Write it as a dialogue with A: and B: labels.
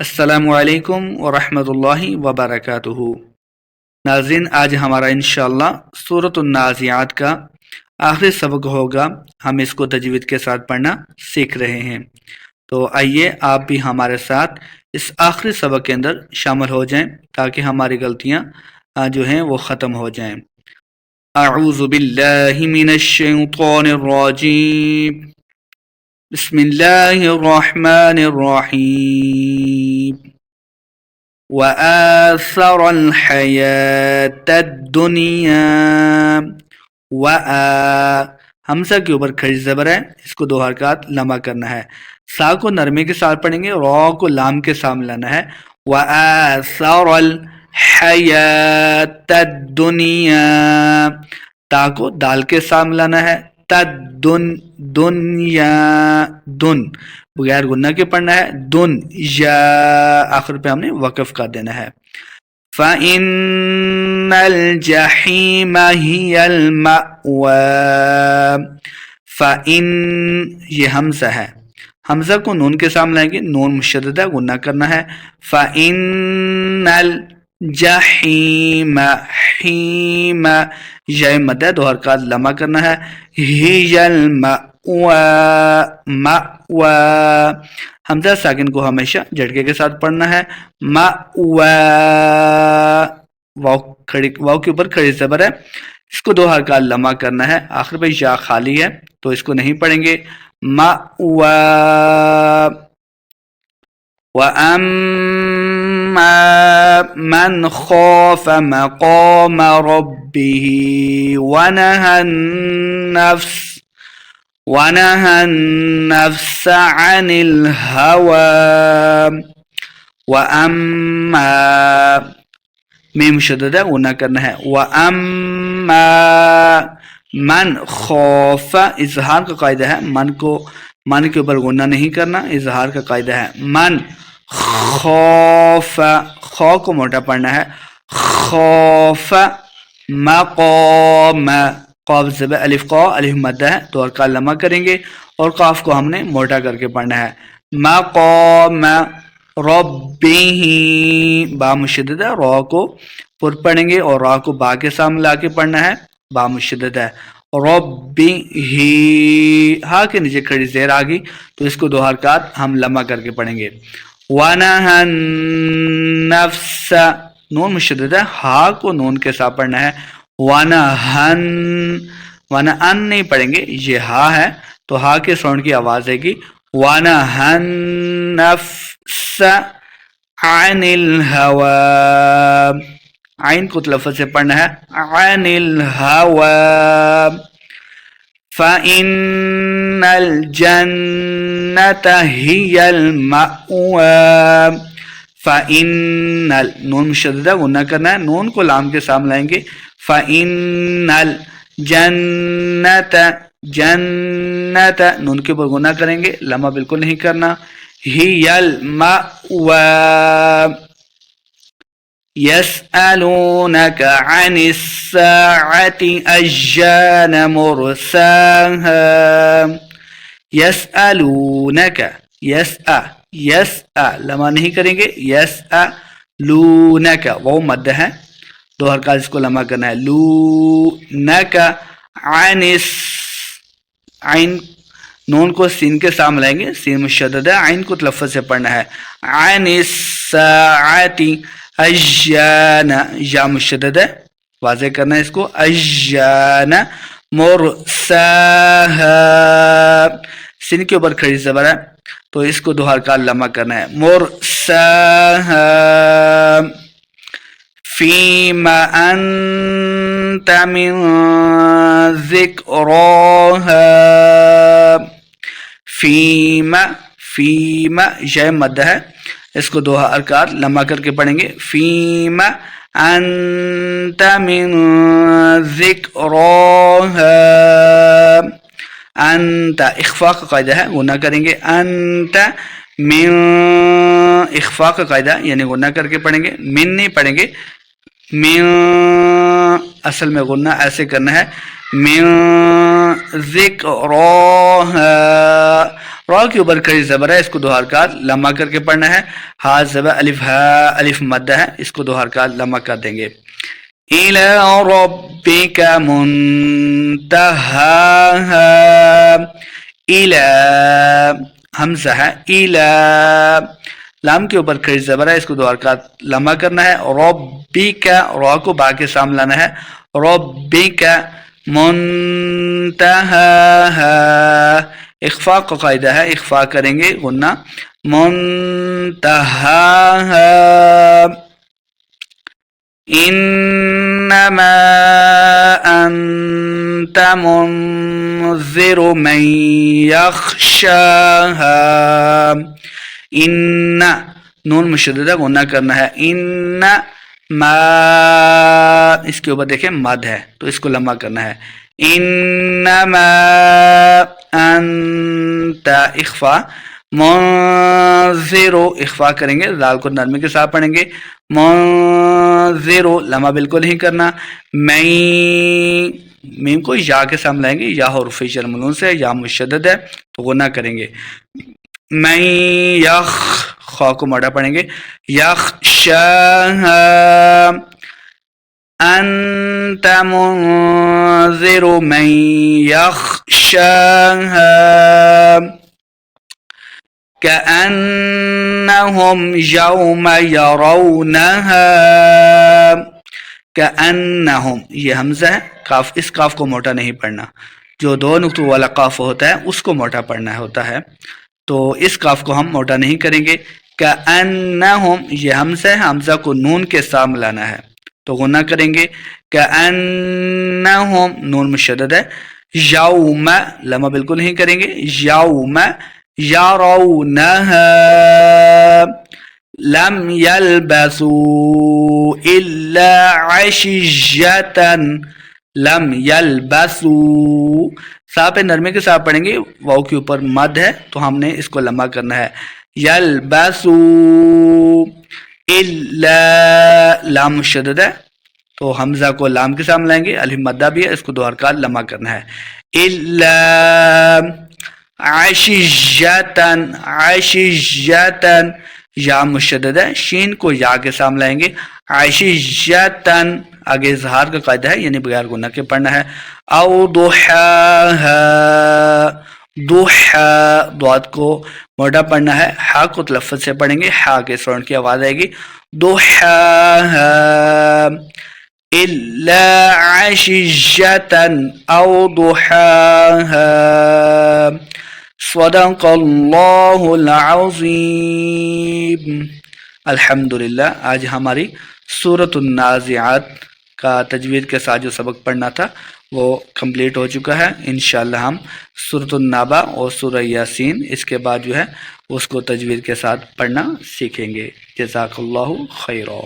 A: السلام علیکم ورحمۃ اللہ وبرکاتہ۔ ناظرین، آج ہمارا انشاءاللہ سورۃ النازعات کا آخری سبق ہوگا۔ ہم اس کو تجوید کے ساتھ پڑھنا سیکھ رہے ہیں، تو آئیے آپ بھی ہمارے ساتھ اس آخری سبق کے اندر شامل ہو جائیں تاکہ ہماری غلطیاں جو ہیں وہ ختم ہو جائیں۔ اعوذ باللہ من الشیطان الرجیم، بسم اللہ الرحمن الرحیم۔ وآثر الحیات الدنیا، حمزہ کے اوپر کھڑی زبر ہے، اس کو 2 حرکات لمبا کرنا ہے۔ سا کو نرمے کے ساتھ پڑھیں گے، را کو لام کے سامنے لانا ہے۔ وآثر الحیات الدنیا، تا کو دال کے سامنے لانا ہے۔ دنیا، دن بغیر گنہ کے پڑھنا ہے۔ دن یا آخر پہ ہم نے وقف کر دینا ہے۔ فَإِنَّ الْجَحِيمَ هِيَ الْمَأْوَى، فَإِن یہ حمزہ ہے، حمزہ کو نون کے سامنے لائیں گے، نون مشددہ گنہ کرنا ہے۔ فَإِنَّ الْجَحِيمَ، حیم یا مد ہے، 2 حرکات لمبا کرنا ہے۔ ہی المأوى، مأوى حمزہ ساکن کو ہمیشہ جھٹکے کے ساتھ پڑھنا ہے۔ مأوى، واو کے اوپر کھڑی زبر ہے، اس کو 2 حرکات لمبا کرنا ہے۔ آخر پہ یا خالی ہے تو اس کو نہیں پڑھیں گے۔ مأوى، وَأَمَّا مَنْ خَافَ مَقَامَ رَبِّهِ وَنَهَى النَّفْسَ عَنِ الْهَوَى، وَأَمَّا میم شددہ گنہ کرنا ہے۔ وَأَمَّا من خوف، اظہار کا قاعدہ ہے، من کے اوپر گنہ نہیں کرنا، اظہار کا قاعدہ ہے۔ من خوف، خو کو موٹا پڑھنا ہے۔ خوف مقام، قاف زبر الف قا، الف مدہ ہے، 2 حرکات لمبا کریں گے اور قاف کو ہم نے موٹا کر کے پڑھنا ہے۔ مقام ربہ، با مشدد ہے، را کو پر پڑھیں گے اور را کو با کے سامنے لا کے پڑھنا ہے، با مشدد ہے۔ ربہ، ہا کے نیچے کھڑی زیر آ گئی تو اس کو 2 حرکات ہم لمبا کر کے پڑھیں گے۔ وَنَهَى النَّفْسَ، نون مشدد ہے، ہا کو نون کے ساتھ پڑھنا ہے۔ وَنَهَن نہیں پڑھیں گے، یہ ہا ہے تو ہا کے ساؤنڈ کی آواز آئے گی۔ وَنَهَى النَّفْسَ عَنِ الْهَوَى، عین کو تلفظ سے پڑھنا ہے۔ عَنِ الْهَوَى، فَإِنَّ الْجَنَّةَ هِيَ الْمَأْوَى، فَإِنَّ نون مشددہ گنہ کرنا ہے، نون کو لام کے سامنے لائیں گے۔ فَإِنَّ الْجَنَّةَ، جنت نون کے اوپر گنہ کریں گے، لمبا بالکل نہیں کرنا۔ هِيَ الْمَأْوَى، يَسْأَلُونَكَ عَنِ السَّاعَةِ أَيَّانَ مُرْسَاهَا، يَسْأَلُونَكَ، یسأ لمبا نہیں کریں گے۔ يَسْأَلُونَكَ، وہ مد ہے، 2 حرکات اس کو لمبا کرنا ہے۔ لُونَكَ عَنِ عین نون کو سین کے سامنے لائیں گے، سین مشدد ہے، عین کو تلفظ سے پڑھنا ہے۔ عَنِ السَّاعَةِ أَيَّانَ، یا مشدد ہے، واضح کرنا ہے اس کو۔ أَيَّانَ مُرْسَاهَا، سین کے اوپر کھڑی زبر ہے تو اس کو 2 حرکات لمبا کرنا ہے۔ مُرْسَاهَا، فِيمَ أَنْتَ مِنْ ذِكْرَاهَا، فِيمَ یا مد ہے، اس کو 2 حرکات لمبا کر کے پڑھیں گے۔ فِيمَ أَنْتَ مِنْ ذِكْرَاهَا، انت اخفاء کا قاعدہ ہے، گنہ کریں گے۔ انت من، اخفاء کا قاعدہ یعنی گنہ کر کے پڑھیں گے، من نہیں پڑھیں گے۔ من اصل میں گنہ ایسے کرنا ہے۔ من ذکرها، را کے اوپر کھڑی زبر ہے، اس کو 2 حرکات لمبا کر کے پڑھنا ہے. ہا زبر الف، ہا الف مد ہے، اس کو 2 حرکات لمبا کر دیں گے. إلى ربك منتهاها. إلى حمزہ ہے، إلى لام کے اوپر کھڑی زبر ہے، اس کو 2 حرکات لمبا کرنا ہے. ربک، را کو با کے سامنے لانا ہے. ربک منتہاہا، اخفاء کا قاعدہ ہے، اخفاء کریں گے غنہ. منتہاہا انما انت منذر من یخشاہا. ان نون مشددہ غنہ کرنا ہے. ان ما، اس کے اوپر دیکھیں مد ہے تو اس کو لمبا کرنا ہے. انما انت اخفا، منذر اخفا کریں گے، دال کو نرمی کے ساتھ پڑھیں گے. منذر لمبا بالکل نہیں کرنا. میم کو یا کے سامنے لائیں گے، یا حرف جر ملون سے، یا مشدد ہے تو غنہ کریں گے. من یخ، خا کو موٹا پڑھیں گے. یخشاہا انت منذر من یخشاہا کأنہم یوم یرونہا. کأنہم یہ حمزہ ہے، کاف، اس کاف کو موٹا نہیں پڑھنا. جو 2 نقطوں والا کاف ہوتا ہے اس کو موٹا پڑھنا ہوتا ہے، تو اس کاف کو ہم موٹا نہیں کریں گے. کأنہم یہ حمزہ ہے، حمزہ کو نون کے سامنے لانا ہے تو غنہ کریں گے. کأنہم نون مشدد ہے. یوم لمبا بالکل نہیں کریں گے. یوم یرونہا لم یلبسوا الا عشیۃ. لم یلبسوا، سا پہ نرمی کے ساتھ پڑھیں گے، واؤ کے اوپر مد ہے تو ہم نے اس کو لمبا کرنا ہے. یلبسوا الا، لام مشدد ہے تو حمزہ کو لام کے سامنے لائیں گے، الف مدہ بھی ہے، اس کو 2 حرکات لمبا کرنا ہے. الا عشیۃ، عشیۃ یا مشدد ہے، شین کو یا کے سامنے لائیں گے. عشیۃ آگے اظہار کا قاعدہ ہے، یعنی بغیر گنہ کے پڑھنا ہے. او ضحاہا، ضحا ضاد کو موٹا پڑھنا ہے، ہا کو تلفظ سے پڑھیں گے، ہا کے ساؤنڈ کی آواز آئے گی. ضحاہا الا عشیۃ او ضحاہا. صدق اللہ العظیم. الحمدللہ آج ہماری سورۃ النازعات کا تجوید کے ساتھ جو سبق پڑھنا تھا وہ کمپلیٹ ہو چکا ہے. انشاءاللہ ہم سورۃ النبا اور سورہ یاسین اس کے بعد جو ہے اس کو تجوید کے ساتھ پڑھنا سیکھیں گے. جزاک اللہ خیرا.